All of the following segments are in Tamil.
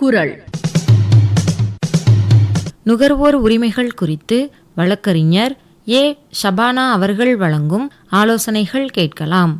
குரல். நுகர்வோர் உரிமைகள் குறித்து வழக்கறிஞர் ஏ. ஷபானா அவர்கள் வழங்கும் ஆலோசனைகள் கேட்கலாம்.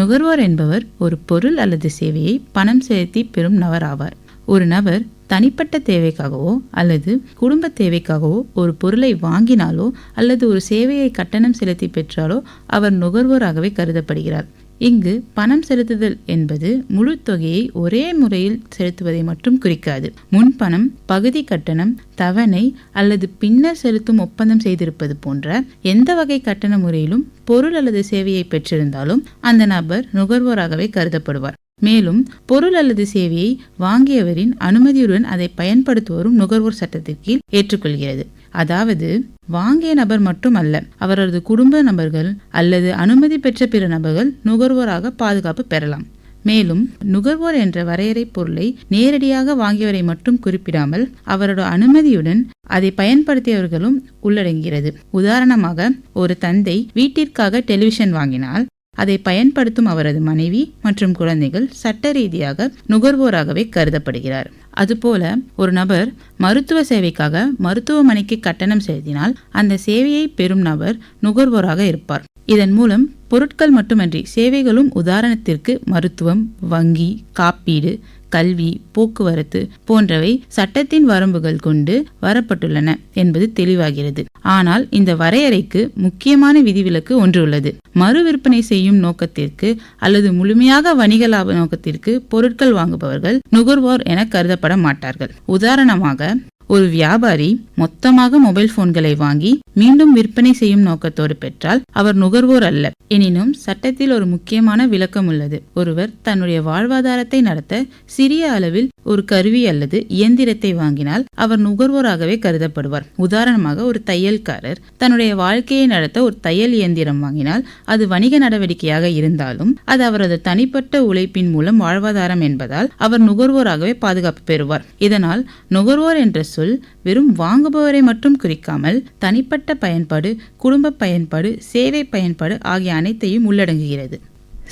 நுகர்வோர் என்பவர் ஒரு பொருள் அல்லது சேவையை பணம் செலுத்தி பெறும் நபர் ஆவார். ஒரு நபர் தனிப்பட்ட தேவைக்காகவோ அல்லது குடும்ப தேவைக்காகவோ ஒரு பொருளை வாங்கினாலோ அல்லது ஒரு சேவையை கட்டணம் செலுத்தி பெற்றாலோ அவர் நுகர்வோராகவே கருதப்படுகிறார். இங்கு பணம் செலுத்துதல் என்பது முழு தொகையை ஒரே முறையில் செலுத்துவதை மட்டும் குறிக்காது. முன்பணம், பகுதி கட்டணம், தவணை அல்லது பின்னர் செலுத்தும் ஒப்பந்தம் செய்திருப்பது போன்ற எந்த வகை கட்டண முறையிலும் பொருள் அல்லது சேவையை பெற்றிருந்தாலும் அந்த நபர் நுகர்வோராகவே கருதப்படுவார். மேலும் பொருள் அல்லது சேவையை வாங்கியவரின் அனுமதியுடன் அதை பயன்படுத்துவோரும் நுகர்வோர் சட்டத்தின் கீழ் ஏற்றுக்கொள்கிறது. அதாவது வாங்கிய நபர் மட்டுமல்ல, அவரது குடும்ப நபர்கள் அல்லது அனுமதி பெற்ற பிற நபர்கள் நுகர்வோராக பாதுகாப்பு பெறலாம். மேலும் நுகர்வோர் என்ற வரையறை பொருளை நேரடியாக வாங்கியவரை மட்டும் குறிப்பிடாமல் அவரோட அனுமதியுடன் அதை பயன்படுத்தியவர்களும் உள்ளடங்கிறது. உதாரணமாக, ஒரு தந்தை வீட்டிற்காக டெலிவிஷன் வாங்கினால் அதை பயன்படுத்தும் அவரது மனைவி மற்றும் குழந்தைகள் சட்ட ரீதியாக நுகர்வோராகவே கருதப்படுகிறார். அதுபோல ஒரு நபர் மருத்துவ சேவைக்காக மருத்துவமனைக்கு கட்டணம் செலுத்தினால் அந்த சேவையை பெறும் நபர் நுகர்வோராக இருப்பார். இதன் மூலம் பொருட்கள் மட்டுமன்றி சேவைகளும், உதாரணத்திற்கு மருத்துவம், வங்கி, காப்பீடு, கல்வி, போக்குவரத்து போன்றவை சட்டத்தின் வரம்புகள் கொண்டு வரப்பட்டுள்ளன என்பது தெளிவாகிறது. ஆனால் இந்த வரையறைக்கு முக்கியமான விதிவிலக்கு ஒன்று உள்ளது. மறு விற்பனை செய்யும் நோக்கத்திற்கு அல்லது முழுமையாக வணிக லாப நோக்கத்திற்கு பொருட்கள் வாங்குபவர்கள் நுகர்வோர் என கருதப்பட மாட்டார்கள். உதாரணமாக, ஒரு வியாபாரி மொத்தமாக மொபைல் போன்களை வாங்கி மீண்டும் விற்பனை செய்யும் நோக்கத்தோடு பெற்றால் அவர் நுகர்வோர் அல்ல. எனினும் சட்டத்தில் ஒரு முக்கியமான விளக்கம் உள்ளது. ஒருவர் தன்னுடைய வாழ்வாதாரத்தை நடத்த சிறிய அளவில் ஒரு கருவி அல்லது இயந்திரத்தை வாங்கினால் அவர் நுகர்வோராகவே கருதப்படுவார். உதாரணமாக, ஒரு தையல்காரர் தன்னுடைய வாழ்க்கையை நடத்த ஒரு தையல் இயந்திரம் வாங்கினால் அது வணிக நடவடிக்கையாக இருந்தாலும் அது அவரது தனிப்பட்ட உழைப்பின் மூலம் வாழ்வாதாரம் என்பதால் அவர் நுகர்வோராகவே பாதுகாப்பு பெறுவார். இதனால் நுகர்வோர் என்ற சொல் வெறும் வாங்குபவரை மட்டும் குறிக்காமல் தனிப்பட்ட பயன்பாடு, குடும்ப பயன்பாடு, சேவை பயன்பாடு ஆகிய அனைத்தையும் உள்ளடங்குகிறது.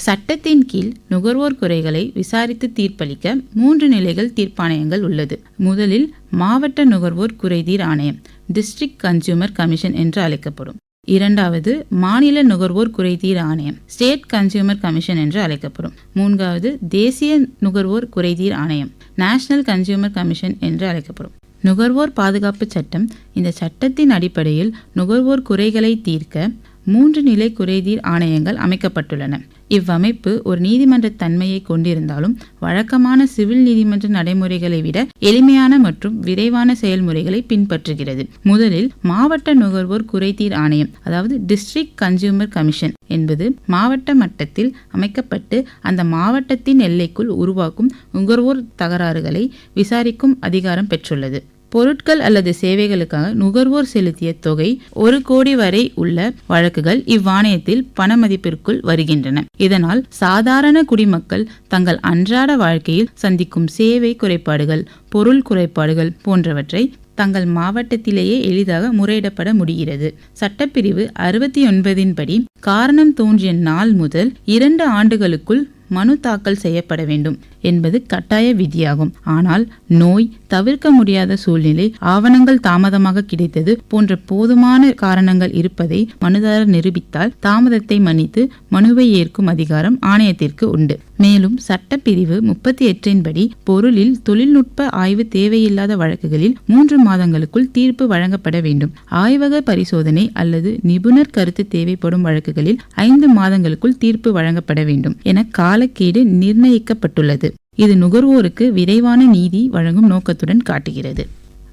சட்டத்தின் கீழ் நுகர்வோர் குறைகளை விசாரித்து தீர்ப்பளிக்க 3 நிலைகள் தீர்ப்பாணையங்கள் உள்ளது. முதலில் மாவட்ட நுகர்வோர் குறைதீர் ஆணையம், டிஸ்ட்ரிக்ட் கன்சியூமர் கமிஷன் என்று அழைக்கப்படும். இரண்டாவது மாநில நுகர்வோர் குறைதீர் ஆணையம், ஸ்டேட் கன்சியூமர் கமிஷன் என்று அழைக்கப்படும். மூன்றாவது தேசிய நுகர்வோர் குறைதீர் ஆணையம், நேஷனல் கன்சியூமர் கமிஷன் என்று அழைக்கப்படும். நுகர்வோர் பாதுகாப்பு சட்டம். இந்த சட்டத்தின் அடிப்படையில் நுகர்வோர் குறைகளை தீர்க்க 3 நிலை குறைதீர் ஆணையங்கள் அமைக்கப்பட்டுள்ளன. இவ்வமைப்பு ஒரு நீதிமன்ற தன்மையை கொண்டிருந்தாலும் வழக்கமான சிவில் நீதிமன்ற நடைமுறைகளை விட எளிமையான மற்றும் விரைவான செயல்முறைகளை பின்பற்றுகிறது. முதலில் மாவட்ட நுகர்வோர் குறைதீர் ஆணையம், அதாவது டிஸ்ட்ரிக்ட் கன்சியூமர் கமிஷன் என்பது மாவட்ட மட்டத்தில் அமைக்கப்பட்டு அந்த மாவட்டத்தின் எல்லைக்குள் உருவாக்கும் நுகர்வோர் தகராறுகளை விசாரிக்கும் அதிகாரம் பெற்றுள்ளது. பொருட்கள் அல்லது சேவைகளுக்காக நுகர்வோர் செலுத்திய தொகை 1 கோடி வரை உள்ள வழக்குகள் இவ்வாணையத்தில் பண மதிப்பிற்குள் வருகின்றன. இதனால் சாதாரண குடிமக்கள் தங்கள் அன்றாட வாழ்க்கையில் சந்திக்கும் சேவை குறைபாடுகள், பொருள் குறைபாடுகள் போன்றவற்றை தங்கள் மாவட்டத்திலேயே எளிதாக முறையிடப்பட முடிகிறது. சட்டப்பிரிவு 69 படி காரணம் தோன்றிய நாள் முதல் 2 ஆண்டுகளுக்குள் மனு தாக்கல் செய்யப்பட வேண்டும் என்பது கட்டாய விதியாகும். ஆனால் நோய், தவிர்க்க முடியாத சூழ்நிலை, ஆவணங்கள் தாமதமாக கிடைத்தது போன்ற போதுமான காரணங்கள் இருப்பதை மனுதாரர் நிரூபித்தால் தாமதத்தை மன்னித்து மனுவை ஏற்கும் அதிகாரம் ஆணையத்திற்கு உண்டு. மேலும் சட்டப்பிரிவு 38 படி பொருளில் தொழில்நுட்ப ஆய்வு தேவையில்லாத வழக்குகளில் 3 மாதங்களுக்குள் தீர்ப்பு வழங்கப்பட வேண்டும். ஆய்வக பரிசோதனை அல்லது நிபுணர் கருத்து தேவைப்படும் வழக்குகளில் 5 மாதங்களுக்குள் தீர்ப்பு வழங்கப்பட வேண்டும் என காலக்கெடு நிர்ணயிக்கப்பட்டுள்ளது. இது நுகர்வோருக்கு விரைவான நீதி வழங்கும் நோக்கத்துடன் காட்டுகிறது.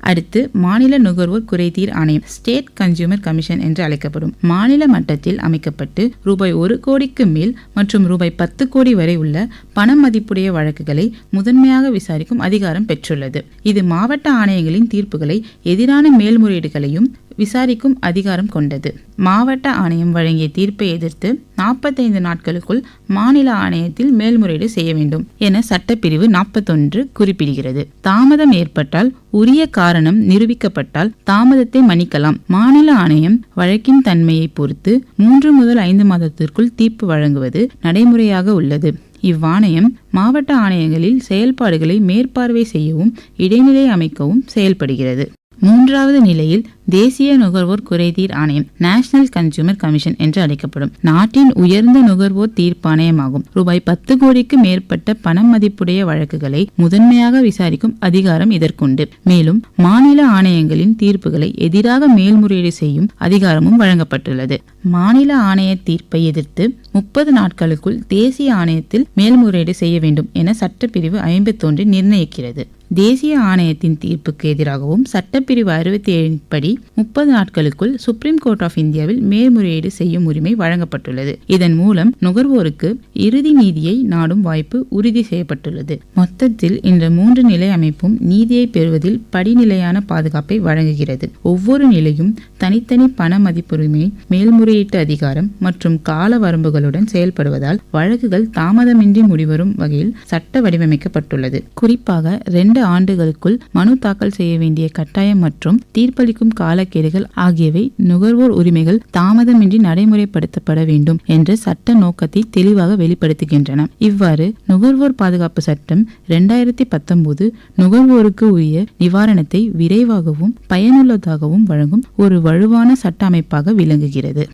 அடுத்து மாநில நுகர்வோர் குறைதீர் ஆணையம், ஸ்டேட் கன்சியூமர் கமிஷன் என்று அழைக்கப்படும். மாநில மட்டத்தில் அமைக்கப்பட்டு ரூபாய் 1 கோடிக்கு மேல் மற்றும் ரூபாய் 10 கோடி வரை உள்ள பண மதிப்புடைய வழக்குகளை முதன்மையாக விசாரிக்கும் அதிகாரம் பெற்றுள்ளது. இது மாவட்ட ஆணையங்களின் தீர்ப்புகளை, எதிரான மேல்முறையீடுகளையும் விசாரிக்கும் அதிகாரம் கொண்டது. மாவட்ட ஆணையம் வழங்கிய தீர்ப்பை எதிர்த்து 45 நாட்களுக்குள் மாநில ஆணையத்தில் மேல்முறையீடு செய்ய வேண்டும் என சட்டப்பிரிவு 41 குறிப்பிடுகிறது. தாமதம் ஏற்பட்டால், உரிய காரணம் நிரூபிக்கப்பட்டால் தாமதத்தை மன்னிக்கலாம். மாநில ஆணையம் வழக்கின் தன்மையை பொறுத்து 3 முதல் 5 மாதத்திற்குள் தீர்ப்பு வழங்குவது நடைமுறையாக உள்ளது. இவ்வாணையம் மாவட்ட ஆணையங்களில் செயல்பாடுகளை மேற்பார்வை செய்யவும் இடைநிலை அமைக்கவும் செயல்படுகிறது. மூன்றாவது நிலையில் தேசிய நுகர்வோர் குறைதீர் ஆணையம், நேஷனல் கன்சூமர் கமிஷன் என்று அழைக்கப்படும் நாட்டின் உயர்ந்த நுகர்வோர் தீர்ப்பாணையமாகும். ரூபாய் 10 கோடிக்கு மேற்பட்ட பண மதிப்புடைய வழக்குகளை முதன்மையாக விசாரிக்கும் அதிகாரம் இதற்குண்டு. மேலும் மாநில ஆணையங்களின் தீர்ப்புகளை எதிராக மேல்முறையீடு செய்யும் அதிகாரமும் வழங்கப்பட்டுள்ளது. மாநில ஆணைய தீர்ப்பை எதிர்த்து 30 நாட்களுக்குள் தேசிய ஆணையத்தில் மேல்முறையீடு செய்ய வேண்டும் என சட்டப்பிரிவு 51 நிர்ணயிக்கிறது. தேசிய ஆணையத்தின் தீர்ப்புக்கு எதிராகவும் சட்டப்பிரிவு 67 படி 30 நாட்களுக்குள் சுப்ரீம் கோர்ட் ஆஃப் இந்தியாவில் மேல்முறையீடு செய்யும் உரிமை வழங்கப்பட்டுள்ளது. இதன் மூலம் நுகர்வோருக்கு இறுதி நீதியை நாடும் வாய்ப்பு உறுதி செய்யப்பட்டுள்ளது. மொத்தத்தில் இந்த 3 நிலை அமைப்பும் நீதியை பெறுவதில் படிநிலையான பாதுகாப்பை வழங்குகிறது. ஒவ்வொரு நிலையும் தனித்தனி பண மதிப்புரிமை, மேல்முறையீட்டு அதிகாரம் மற்றும் கால வரம்புகளுடன் செயல்படுவதால் வழக்குகள் தாமதமின்றி முடிவரும் வகையில் சட்ட வடிவமைக்கப்பட்டுள்ளது. குறிப்பாக 2 ஆண்டுகளுக்குள் மனு தாக்கல் செய்ய வேண்டிய கட்டாயம் மற்றும் தீர்ப்பளிக்கும் காலக்கெடுகள் ஆகியவை நுகர்வோர் உரிமைகள் தாமதமின்றி நடைமுறைப்படுத்தப்பட வேண்டும் என்ற சட்ட நோக்கத்தை தெளிவாக வெளிப்படுத்துகின்றன. இவ்வாறு நுகர்வோர் பாதுகாப்பு சட்டம் 2019 நுகர்வோருக்கு உரிய நிவாரணத்தை விரைவாகவும் பயனுள்ளதாகவும் வழங்கும் ஒரு வலுவான சட்ட அமைப்பாக விளங்குகிறது.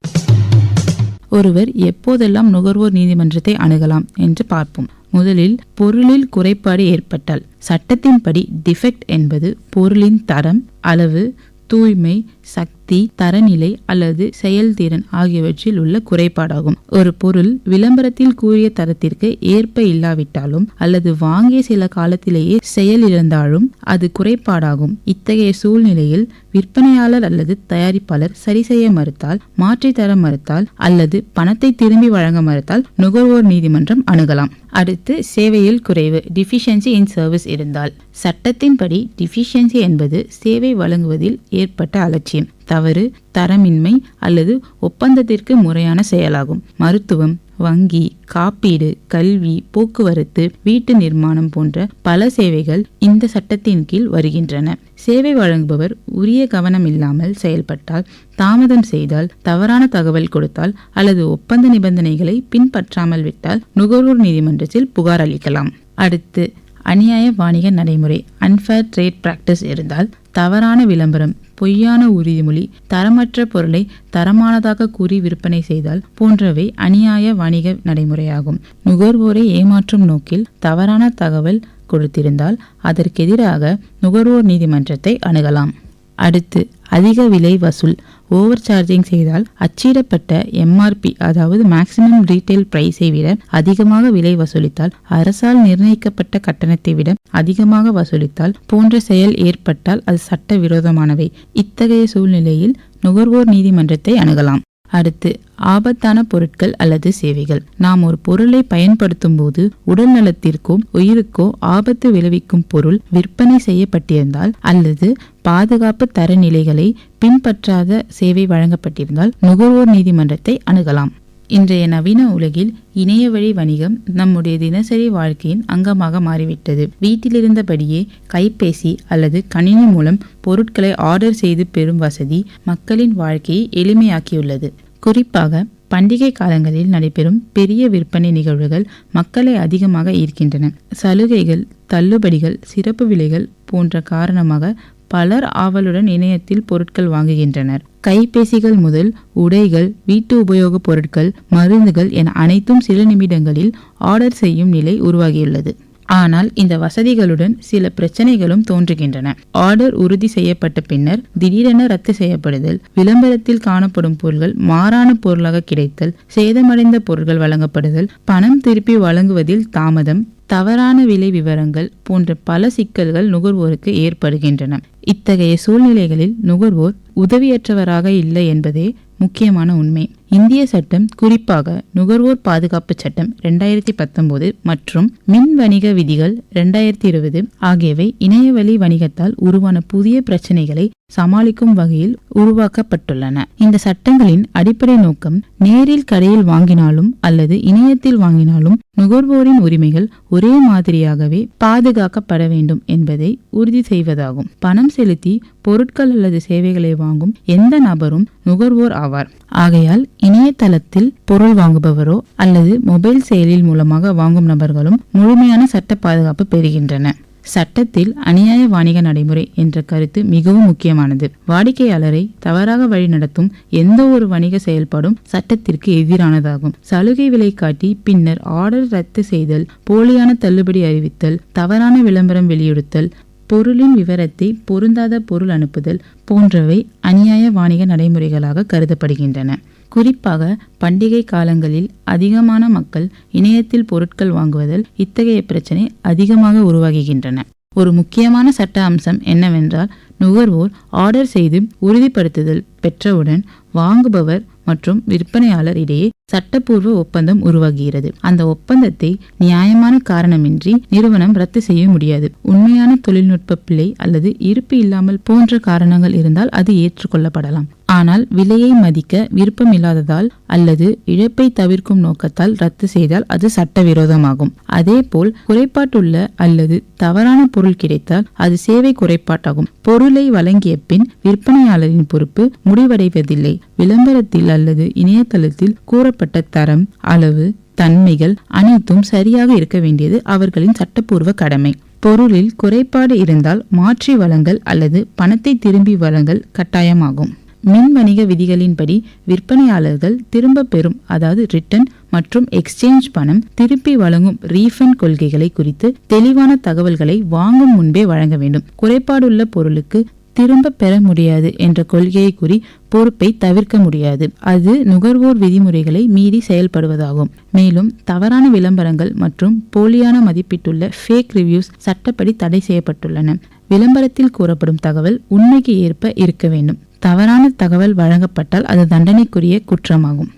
ஒருவர் எப்போதெல்லாம் நுகர்வோர் நீதிமன்றத்தை அணுகலாம் என்று பார்ப்போம். முதலில் பொருளில் குறைபாடு ஏற்பட்டால். சட்டத்தின்படி டிஃபெக்ட் என்பது பொருளின் தரம், அளவு, தூய்மை, சக்தி, தரநிலை அல்லது செயல்திறன் ஆகியவற்றில் உள்ள குறைபாடாகும். ஒரு பொருள் விளம்பரத்தில் கூறிய தரத்திற்கு ஏற்ப இல்லாவிட்டாலும் அல்லது வாங்கிய சில காலத்திலேயே செயலிழந்தாலும் அது குறைபாடாகும். இத்தகைய சூழ்நிலையில் விற்பனையாளர் அல்லது தயாரிப்பாளர் சரி செய்ய மறுத்தால், மாற்றி தர மறுத்தால் அல்லது பணத்தை திரும்பி வழங்க மறுத்தால் நுகர்வோர் நீதிமன்றம் அணுகலாம். அடுத்து சேவையில் குறைவு, டிஃபிஷியன்சி இன் சர்வீஸ் இருந்தால். சட்டத்தின்படி டிஃபிஷியன்சி என்பது சேவை வழங்குவதில் ஏற்பட்ட அலட்சியம், தவறு, தரமின்மை அல்லது ஒப்பந்தத்திற்கு முறையான செயலாகும். மருத்துவம், வங்கி, காப்பீடு, கல்வி, போக்குவரத்து, வீட்டு நிர்மாணம் போன்ற பல சேவைகள் இந்த சட்டத்தின் கீழ் வருகின்றன. சேவை வழங்குபவர் உரிய கவனம் இல்லாமல் செயல்பட்டால், தாமதம் செய்தால், தவறான தகவல் கொடுத்தால் அல்லது ஒப்பந்த நிபந்தனைகளை பின்பற்றாமல் விட்டால் நுகர்வோர் நீதிமன்றத்தில் புகார் அளிக்கலாம். அடுத்து அநியாய வாணிக நடைமுறை, அன்ஃபேர் ட்ரேட் பிராக்டிஸ் இருந்தால். தவறான விளம்பரம், பொய்யான உறுதிமொழி, தரமற்ற பொருளை தரமானதாக கூறி விற்பனை செய்தால் போன்றவை அநியாய வணிக நடைமுறையாகும். நுகர்வோரை ஏமாற்றும் நோக்கில் தவறான தகவல் கொடுத்திருந்தால் அதற்கெதிராக நுகர்வோர் நீதிமன்றத்தை அணுகலாம். அடுத்து அதிக விலை வசூல், ஓவர் சார்ஜிங் செய்தால். அச்சிடப்பட்ட எம்ஆர்பி அதாவது மேக்சிமம் ரீட்டைல் பிரைஸை விட அதிகமாக விலை வசூலித்தால், அரசால் நிர்ணயிக்கப்பட்ட கட்டணத்தை விட அதிகமாக வசூலித்தால் போன்ற செயல் ஏற்பட்டால் அது சட்ட விரோதமானவை. இத்தகைய சூழ்நிலையில் நுகர்வோர் நீதிமன்றத்தை அணுகலாம். அடுத்து ஆபத்தான பொருட்கள் அல்லது சேவைகள். நாம் ஒரு பொருளை பயன்படுத்தும் போது உடல் நலத்திற்கோ உயிருக்கோ ஆபத்து விளைவிக்கும் பொருள் விற்பனை செய்யப்பட்டிருந்தால் அல்லது பாதுகாப்பு தரநிலைகளை பின்பற்றாத சேவை வழங்கப்பட்டிருந்தால் நுகர்வோர் நீதிமன்றத்தை அணுகலாம். இன்றைய நவீன உலகில் இணைய வழி வணிகம் நம்முடைய தினசரி வாழ்க்கையின் அங்கமாக மாறிவிட்டது. வீட்டிலிருந்தபடியே கைபேசி அல்லது கணினி மூலம் பொருட்களை ஆர்டர் செய்து பெறும் வசதி மக்களின் வாழ்க்கையை எளிமையாக்கியுள்ளது. குறிப்பாக பண்டிகை காலங்களில் நடைபெறும் பெரிய விற்பனை நிகழ்வுகள் மக்களை அதிகமாக ஈர்க்கின்றன. சலுகைகள், தள்ளுபடிகள், சிறப்பு விலைகள் போன்ற காரணமாக பலர் ஆவலுடன் இணையத்தில் பொருட்கள் வாங்குகின்றனர். கைபேசிகள் முதல் உடைகள், வீட்டு உபயோகப் பொருட்கள், மருந்துகள் என அனைத்தும் சில நிமிடங்களில் ஆர்டர் செய்யும் நிலை உருவாகியுள்ளது. ஆனால் இந்த வசதிகளுடன் சில பிரச்சனைகளும் தோன்றுகின்றன. ஆர்டர் உறுதி செய்யப்பட்ட பின்னர் திடீரென ரத்து செய்யப்படுதல், விளம்பரத்தில் காணப்படும் பொருட்கள் மாறான பொருளாக கிடைத்தல், சேதமடைந்த பொருட்கள் வழங்கப்படுதல், பணம் திருப்பி வழங்குவதில் தாமதம், தவறான விலை விவரங்கள் போன்ற பல சிக்கல்கள் நுகர்வோருக்கு ஏற்படுகின்றன. இத்தகைய சூழ்நிலைகளில் நுகர்வோர் உதவியற்றவராக இல்லை என்பதே முக்கியமான உண்மை. இந்திய சட்டம், குறிப்பாக நுகர்வோர் பாதுகாப்பு சட்டம் 2019 மற்றும் மின் வணிக விதிகள் 2020 ஆகியவை இணையவழி வணிகத்தால் உருவான புதிய பிரச்சனைகளை சமாளிக்கும் வகையில் உருவாக்கப்பட்டுள்ளன. இந்த சட்டங்களின் அடிப்படை நோக்கம் நேரில் கடையில் வாங்கினாலும் அல்லது இணையத்தில் வாங்கினாலும் நுகர்வோரின் உரிமைகள் ஒரே மாதிரியாகவே பாதுகாக்கப்பட வேண்டும் என்பதை உறுதி செய்வதாகும். பணம் செலுத்தி பொருட்கள் அல்லது சேவைகளை வாங்கும் எந்த நபரும் நுகர்வோர் ஆவார். ஆகையால் இணையதளத்தில் பொருள் வாங்குபவரோ அல்லது மொபைல் செயலில் மூலமாக வாங்கும் நபர்களும் முழுமையான சட்ட பாதுகாப்பு பெறுகின்றன. சட்டத்தில் அநியாய வணிக நடைமுறை என்ற கருத்து மிகவும் முக்கியமானது. வாடிக்கையாளரை தவறாக வழிநடத்தும் எந்த ஒரு வணிக செயல்பாடும் சட்டத்திற்கு எதிரானதாகும். சலுகை விலை காட்டி பின்னர் ஆர்டர் ரத்து செய்தல், போலியான தள்ளுபடி அறிவித்தல், தவறான விளம்பரம் வெளியிடுதல், பொருளின் விவரத்தை பொருந்தாத பொருள் அனுப்புதல் போன்றவை அநியாய வணிக நடைமுறைகளாக கருதப்படுகின்றன. குறிப்பாக பண்டிகை காலங்களில் அதிகமான மக்கள் இணையத்தில் பொருட்கள் வாங்குவதால் இத்தகைய பிரச்சனை அதிகமாக உருவாகின்றன. ஒரு முக்கியமான சட்ட அம்சம் என்னவென்றால், நுகர்வோர் ஆர்டர் செய்து உறுதிப்படுத்துதல் பெற்றவுடன் வாங்குபவர் மற்றும் விற்பனையாளர் இடையே சட்டப்பூர்வ ஒப்பந்தம் உருவாகிறது. அந்த ஒப்பந்தத்தை நியாயமான காரணமின்றி நிறுவனம் ரத்து செய்ய முடியாது. உண்மையான தொழில்நுட்ப பிழை அல்லது இருப்பு இல்லாமல் போன்ற காரணங்கள் இருந்தால் அது ஏற்றுக்கொள்ளப்படலாம். ஆனால் விலையை மதிக்க விருப்பம் இல்லாததால் அல்லது இழப்பை தவிர்க்கும் நோக்கத்தால் ரத்து செய்தால் அது சட்டவிரோதமாகும். அதேபோல் குறைபாட்டுள்ள அல்லது தவறான பொருள் கிடைத்தால் அது சேவை குறைபாட்டாகும். பொருளை வழங்கிய பின் விற்பனையாளரின் பொறுப்பு முடிவடைவதில்லை. விளம்பரத்தில் அல்லது இணையதளத்தில் கூறப்பட்ட தரம், அளவு, தன்மைகள் அனைத்தும் சரியாக இருக்க வேண்டியது அவர்களின் சட்டப்பூர்வ கடமை. பொருளில் குறைபாடு இருந்தால் மாற்றி வழங்கல் அல்லது பணத்தை திரும்பி வழங்கல் கட்டாயமாகும். மின் வணிக விதிகளின்படி விற்பனையாளர்கள் திரும்ப பெறும், அதாவது ரிட்டர்ன் மற்றும் எக்ஸ்சேஞ்ச் பணம் திருப்பி வழங்கும் ரீஃபண்ட் கொள்கைகளை குறித்து தெளிவான தகவல்களை வாங்கும் முன்பே வழங்க வேண்டும். குறைபாடுள்ள பொருளுக்கு திரும்ப பெற முடியாது என்ற கொள்கையை கூறி பொறுப்பை தவிர்க்க முடியாது. அது நுகர்வோர் விதிமுறைகளை மீறி செயல்படுவதாகும். மேலும் தவறான விளம்பரங்கள் மற்றும் போலியான மதிப்பிட்டுள்ள ஃபேக் ரிவ்யூஸ் சட்டப்படி தடை செய்யப்பட்டுள்ளன. விளம்பரத்தில் கூறப்படும் தகவல் உண்மைக்கு ஏற்ப இருக்க வேண்டும். தவறான தகவல் வழங்கப்பட்டால் அது தண்டனைக்குரிய குற்றமாகும்.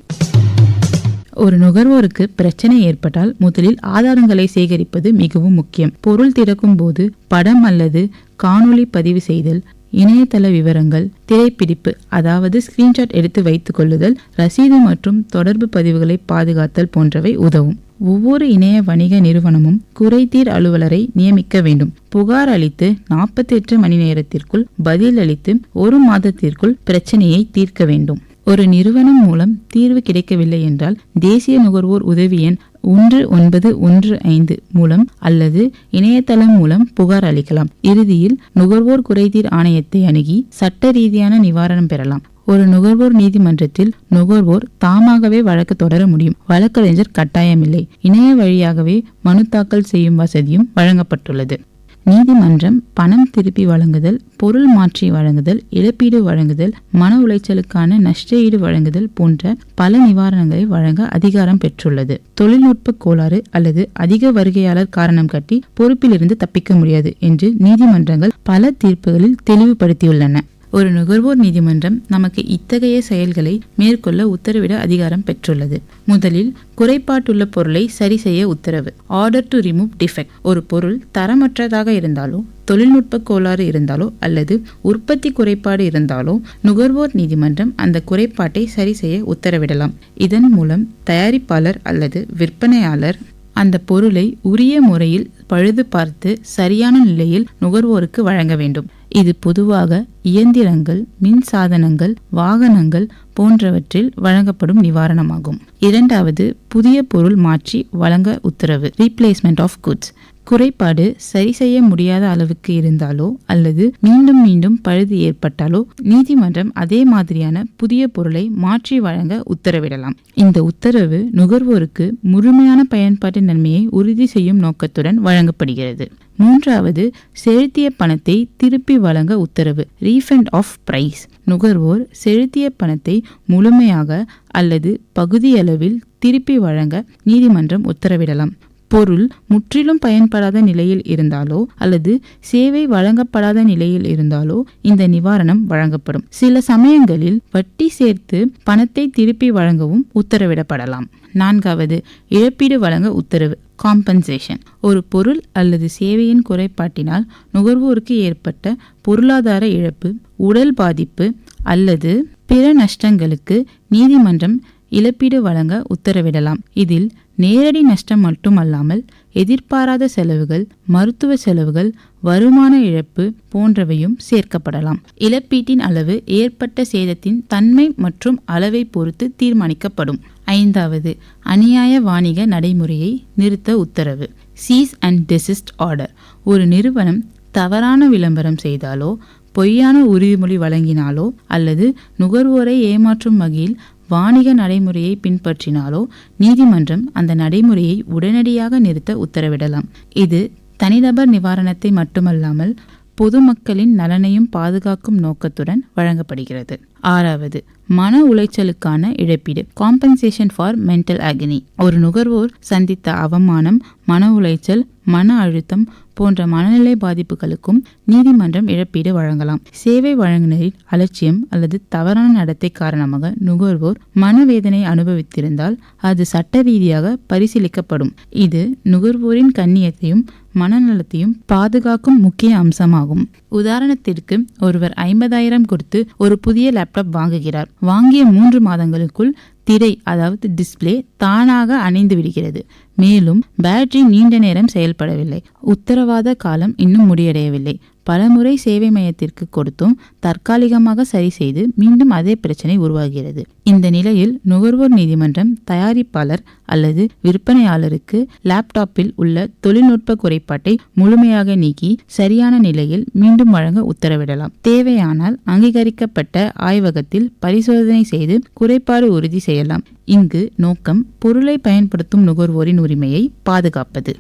ஒரு நுகர்வோருக்கு பிரச்சனை ஏற்பட்டால் முதலில் ஆதாரங்களை சேகரிப்பது மிகவும் முக்கியம். பொருள் திறக்கும் போது படம் அல்லது காணொளி பதிவு செய்தல், இணையதள விவரங்கள், திரைப்பிடிப்பு அதாவது ஸ்கிரீன்ஷாட் எடுத்து வைத்துக் கொள்ளுதல், ரசீது மற்றும் தொடர்பு பதிவுகளை பாதுகாத்தல் போன்றவை உதவும். ஒவ்வொரு இணைய வணிக நிறுவனமும் குறைதீர் அலுவலரை நியமிக்க வேண்டும். புகார் அளித்து 48 மணி நேரத்திற்குள் பதில் அளித்து 1 மாதத்திற்குள் பிரச்சனையை தீர்க்க வேண்டும். ஒரு நிறுவனம் மூலம் தீர்வு கிடைக்கவில்லை என்றால் தேசிய நுகர்வோர் உதவி எண் 1915 மூலம் அல்லது இணையதளம் மூலம் புகார் அளிக்கலாம். இறுதியில் நுகர்வோர் குறைதீர் ஆணையத்தை அணுகி சட்ட ரீதியான நிவாரணம் பெறலாம். ஒரு நுகர்வோர் நீதிமன்றத்தில் நுகர்வோர் தாமாகவே வழக்கு தொடர முடியும். வழக்கறிஞர் கட்டாயமில்லை. இணைய வழியாகவே மனு தாக்கல் செய்யும் வசதியும் வழங்கப்பட்டுள்ளது. நீதிமன்றம் பணம் திருப்பி வழங்குதல், பொருள் மாற்றி வழங்குதல், இழப்பீடு வழங்குதல், மன உளைச்சலுக்கான நஷ்ட ஈடு வழங்குதல் போன்ற பல நிவாரணங்களை வழங்க அதிகாரம் பெற்றுள்ளது. தொழில்நுட்ப கோளாறு அல்லது அதிக வருகையாளர் காரணம் காட்டி பொறுப்பிலிருந்து தப்பிக்க முடியாது என்று நீதிமன்றங்கள் பல தீர்ப்புகளில் தெளிவுபடுத்தியுள்ளன. ஒரு நுகர்வோர் நீதிமன்றம் நமக்கு இத்தகைய செயல்களை மேற்கொள்ள உத்தரவிட அதிகாரம் பெற்றுள்ளது. முதலில் குறைபாட்டுள்ள பொருளை சரி செய்ய உத்தரவு. Order to remove defect. ஒரு பொருள் தரமற்றதாக இருந்தாலோ, தொழில்நுட்ப கோளாறு இருந்தாலோ அல்லது உற்பத்தி குறைபாடு இருந்தாலோ நுகர்வோர் நீதிமன்றம் அந்த குறைபாட்டை சரி செய்ய உத்தரவிடலாம். இதன் மூலம் தயாரிப்பாளர் அல்லது விற்பனையாளர் அந்த பொருளை உரிய முறையில் பழுது பார்த்து சரியான நிலையில் நுகர்வோருக்கு வழங்க வேண்டும். இது பொதுவாக இயந்திரங்கள், மின் சாதனங்கள், வாகனங்கள் போன்றவற்றில் வழங்கப்படும் நிவாரணமாகும். இரண்டாவது, புதிய பொருள் மாற்றி வழங்க உத்தரவு. Replacement of goods. குறைபாடு சரி செய்ய முடியாத அளவுக்கு இருந்தாலோ அல்லது மீண்டும் மீண்டும் பழுது ஏற்பட்டாலோ நீதிமன்றம் அதே மாதிரியான புதிய பொருளை மாற்றி வழங்க உத்தரவிடலாம். இந்த உத்தரவு நுகர்வோருக்கு முழுமையான பயன்பாட்டு நன்மையை உறுதி செய்யும் நோக்கத்துடன் வழங்கப்படுகிறது. மூன்றாவது, செலுத்திய பணத்தை திருப்பி வழங்க உத்தரவு. Refund of price. நுகர்வோர் செலுத்திய பணத்தை முழுமையாக அல்லது பகுதியளவில் திருப்பி வழங்க நீதிமன்றம் உத்தரவிடலாம். பொருள் முற்றிலும் பயன்படாத நிலையில் இருந்தாலோ அல்லது சேவை வழங்கப்படாத நிலையில் இருந்தாலோ இந்த நிவாரணம் வழங்கப்படும். சில சமயங்களில் வட்டி சேர்த்து பணத்தை திருப்பி வழங்கவும் உத்தரவிடப்படலாம். 4வது, இழப்பீடு வழங்க உத்தரவு காம்பன்சேஷன். ஒரு பொருள் அல்லது சேவையின் குறைபாட்டினால் நுகர்வோருக்கு ஏற்பட்ட பொருளாதார இழப்பு, உடல் பாதிப்பு அல்லது பிற நஷ்டங்களுக்கு நீதிமன்றம் இழப்பீடு வழங்க உத்தரவிடலாம். இதில் நேரடி நஷ்டம் மட்டுமல்லாமல் எதிர்பாராத செலவுகள், மருத்துவ செலவுகள், வருமான இழப்பு போன்றவையும் சேர்க்கப்படலாம். இழப்பீட்டின் அளவு ஏற்பட்ட சேதத்தின் தன்மை மற்றும் அளவை பொறுத்து தீர்மானிக்கப்படும். 5வது, அநியாய வாணிக நடைமுறையை நிறுத்த உத்தரவு சீஸ் அண்ட் டெசிஸ்ட் ஆர்டர். ஒரு நிறுவனம் தவறான விளம்பரம் செய்தாலோ, பொய்யான உறுதிமொழி வழங்கினாலோ அல்லது நுகர்வோரை ஏமாற்றும் வகையில் வாணிக நடைமுறையை பின்பற்றினாலோ நீதிமன்றம் அந்த நடைமுறையை உடனடியாக நிறுத்த உத்தரவிடலாம். இது தனிநபர் நிவாரணத்தை மட்டுமல்லாமல் பொதுமக்களின் நலனையும் பாதுகாக்கும் நோக்கத்துடன் வழங்கப்படுகிறது. 6வது, மன உளைச்சலுக்கான இழப்பீடு காம்பன்சேஷன் ஃபார் மென்டல் அகனி. ஒரு நுகர்வோர் சந்தித்த அவமானம், மன உளைச்சல், மன அழுத்தம் போன்ற மனநிலை பாதிப்புகளுக்கும் நீதிமன்றம் இழப்பீடு வழங்கலாம். சேவை வழங்குநரின் அலட்சியம் அல்லது தவறான நடத்தை காரணமாக நுகர்வோர் மனவேதனை அனுபவித்திருந்தால் அது சட்ட ரீதியாக பரிசீலிக்கப்படும். இது நுகர்வோரின் கண்ணியத்தையும் மனநலத்தையும் பாதுகாக்கும் முக்கிய அம்சமாகும். உதாரணத்திற்கு, ஒருவர் 50,000 கொடுத்து ஒரு புதிய லேப்டாப் வாங்குகிறார். வாங்கிய 3 மாதங்களுக்குள் திரை அதாவது டிஸ்பிளே தானாக அணைந்து விடுகிறது. மேலும் பேட்டரி நீண்ட நேரம் செயல்படவில்லை. உத்தரவாத காலம் இன்னும் முடிவடையவில்லை. பலமுறை சேவை மையத்திற்கு கொடுத்தும் தற்காலிகமாக சரி செய்து மீண்டும் அதே பிரச்சனை உருவாகிறது. இந்த நிலையில் நுகர்வோர் நீதிமன்றம் தயாரிப்பாளர் அல்லது விற்பனையாளருக்கு லேப்டாப்பில் உள்ள தொழில்நுட்ப குறைபாட்டை முழுமையாக நீக்கி சரியான நிலையில் மீண்டும் வழங்க உத்தரவிடலாம். தேவையானால் அங்கீகரிக்கப்பட்ட ஆய்வகத்தில் பரிசோதனை செய்து குறைபாடு உறுதி செய்யலாம். இங்கு நோக்கம் பொருளை பயன்படுத்தும் நுகர்வோரின் உரிமையை பாதுகாப்பது.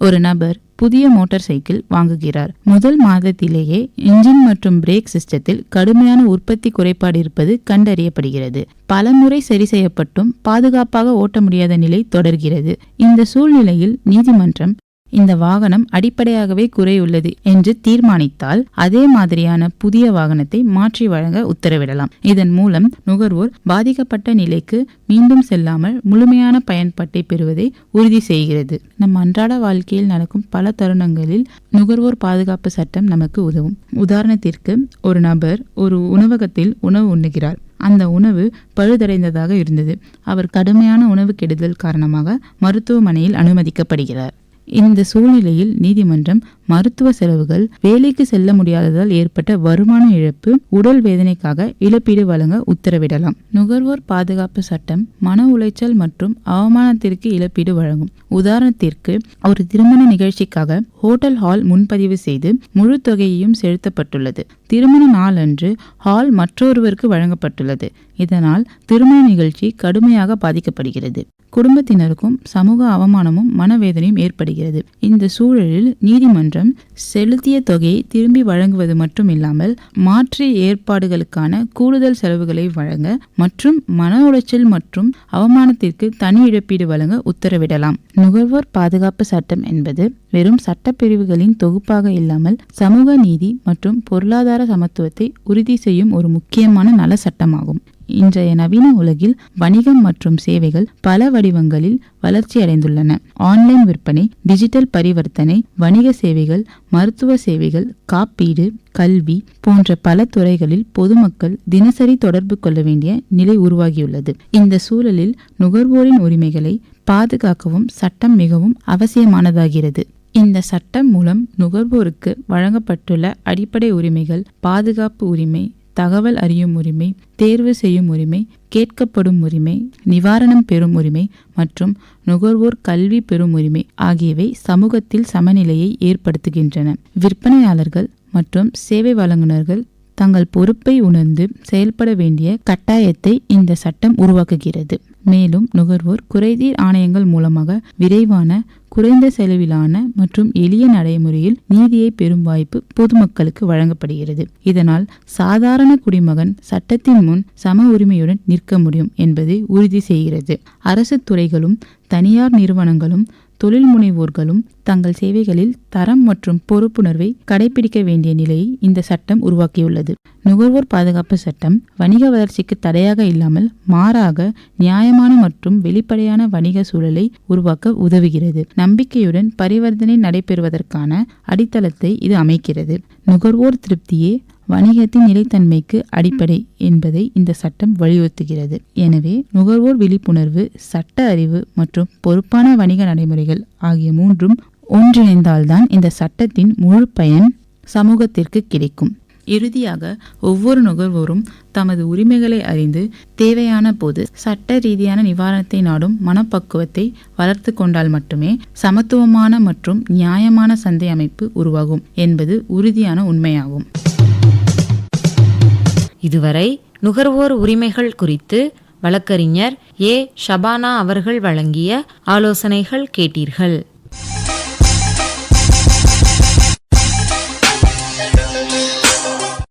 ஒரு நபர் புதிய மோட்டார் சைக்கிள் வாங்குகிறார். முதல் மாதத்திலேயே இன்ஜின் மற்றும் பிரேக் சிஸ்டத்தில் கடுமையான உற்பத்தி குறைபாடு இருப்பது கண்டறியப்படுகிறது. பலமுறை சரி செய்யப்பட்டும் பாதுகாப்பாக ஓட்ட முடியாத நிலை தொடர்கிறது. இந்த சூழ்நிலையில் நீதிமன்றம் இந்த வாகனம் அடிப்படையாகவே குறையுள்ளது என்று தீர்மானித்தால் அதே மாதிரியான புதிய வாகனத்தை மாற்றி வழங்க உத்தரவிடலாம். இதன் மூலம் நுகர்வோர் பாதிக்கப்பட்ட நிலைக்கு மீண்டும் செல்லாமல் முழுமையான பயன்பாட்டை பெறுவதை உறுதி செய்கிறது. நம் அன்றாட வாழ்க்கையில் நடக்கும் பல தருணங்களில் நுகர்வோர் பாதுகாப்பு சட்டம் நமக்கு உதவும். உதாரணத்திற்கு, ஒரு நபர் ஒரு உணவகத்தில் உணவு உண்ணுகிறார். அந்த உணவு பழுதடைந்ததாக இருந்தது. அவர் கடுமையான உணவு கெடுதல் காரணமாக மருத்துவமனையில் அனுமதிக்கப்படுகிறார். இந்த சூழ்நிலையில் நீதிமன்றம் மருத்துவ செலவுகள், வேலைக்கு செல்ல முடியாததால் ஏற்பட்ட வருமான இழப்பு, உடல் வேதனைக்காக இழப்பீடு வழங்க உத்தரவிடலாம். நுகர்வோர் பாதுகாப்பு சட்டம் மன உளைச்சல் மற்றும் அவமானத்திற்கு இழப்பீடு வழங்கும். உதாரணத்திற்கு, ஒரு திருமண நிகழ்ச்சிக்காக ஹோட்டல் ஹால் முன்பதிவு செய்து முழு தொகையையும் செலுத்தப்பட்டுள்ளது. திருமண நாளன்று ஹால் மற்றொருவருக்கு வழங்கப்பட்டுள்ளது. இதனால் திருமண நிகழ்ச்சி கடுமையாக பாதிக்கப்படுகிறது. குடும்பத்தினருக்கும் சமூக அவமானமும் மனவேதனையும் ஏற்படுகிறது. இந்த சூழலில் நீதிமன்றம் செலுத்திய தொகையை திரும்பி வழங்குவது மட்டுமில்லாமல் மாற்று ஏற்பாடுகளுக்கான கூடுதல் செலவுகளை வழங்க மற்றும் மன உளைச்சல் மற்றும் அவமானத்திற்கு தனி இழப்பீடு வழங்க உத்தரவிடலாம். நுகர்வோர் பாதுகாப்பு சட்டம் என்பது வெறும் சட்டப்பிரிவுகளின் தொகுப்பாக இல்லாமல் சமூக நீதி மற்றும் பொருளாதார சமத்துவத்தை உறுதி செய்யும் ஒரு முக்கியமான நல சட்டமாகும். இன்றைய நவீன உலகில் வணிகம் மற்றும் சேவைகள் பல வடிவங்களில் வளர்ச்சி அடைந்துள்ளன. ஆன்லைன் விற்பனை, டிஜிட்டல் பரிவர்த்தனை, வணிக சேவைகள், மருத்துவ சேவைகள், காப்பீடு, கல்வி போன்ற பல துறைகளில் பொதுமக்கள் தினசரி தொடர்பு கொள்ள வேண்டிய நிலை உருவாகியுள்ளது. இந்த சூழலில் நுகர்வோரின் உரிமைகளை பாதுகாக்கவும் சட்டம் மிகவும் அவசியமானதாகிறது. இந்த சட்டம் மூலம் நுகர்வோருக்கு வழங்கப்பட்டுள்ள அடிப்படை உரிமைகள் பாதுகாப்பு உரிமை, தகவல் அறியும் உரிமை, தேர்வு செய்யும் உரிமை, கேட்கப்படும் உரிமை, நிவாரணம் பெறும் உரிமை மற்றும் நுகர்வோர் கல்வி பெறும் உரிமை ஆகியவை சமூகத்தில் சமநிலையை ஏற்படுத்துகின்றன. விற்பனையாளர்கள் மற்றும் சேவை வழங்குநர்கள் தங்கள் பொறுப்பை உணர்ந்து செயல்பட வேண்டிய கட்டாயத்தை இந்த சட்டம் உருவாக்குகிறது. மேலும் நுகர்வோர் குறைதீர் ஆணையங்கள் மூலமாக விரைவான, குறைந்த செலவிலான மற்றும் எளிய நடைமுறையில் நீதியை பெறும் வாய்ப்பு பொதுமக்களுக்கு வழங்கப்படுகிறது. இதனால் சாதாரண குடிமகன் சட்டத்தின் முன் சம உரிமையுடன் நிற்க முடியும் என்பதை உறுதி செய்கிறது. அரசு துறைகளும் தனியார் நிறுவனங்களும் தொழில் முனைவோர்களும் தங்கள் சேவைகளில் தரம் மற்றும் பொறுப்புணர்வை கடைபிடிக்க வேண்டிய நிலையை இந்த சட்டம் உருவாக்கியுள்ளது. நுகர்வோர் பாதுகாப்பு சட்டம் வணிக வளர்ச்சிக்கு தடையாக இல்லாமல் மாறாக நியாயமான மற்றும் வெளிப்படையான வணிக சூழலை உருவாக்க உதவுகிறது. நம்பிக்கையுடன் பரிவர்த்தனை நடைபெறுவதற்கான அடித்தளத்தை இது அமைக்கிறது. நுகர்வோர் திருப்தியே வணிகத்தின் நிலைத்தன்மைக்கு அடிப்படை என்பதை இந்த சட்டம் வலியுறுத்துகிறது. எனவே நுகர்வோர் விழிப்புணர்வு, சட்ட அறிவு மற்றும் பொறுப்பான வணிக நடைமுறைகள் ஆகிய மூன்றும் ஒன்றிணைந்தால்தான் இந்த சட்டத்தின் முழு பயன் சமூகத்திற்கு கிடைக்கும். இறுதியாக ஒவ்வொரு நுகர்வோரும் தமது உரிமைகளை அறிந்து தேவையான போது சட்ட ரீதியான நிவாரணத்தை நாடும் மனப்பக்குவத்தை வளர்த்து கொண்டால் மட்டுமே சமத்துவமான மற்றும் நியாயமான சந்தை அமைப்பு உருவாகும் என்பது உறுதியான உண்மையாகும். இதுவரை நுகர்வோர் உரிமைகள் குறித்து வழக்கறிஞர் ஏ. ஷபானா அவர்கள் வழங்கிய ஆலோசனைகள் கேட்டீர்கள்.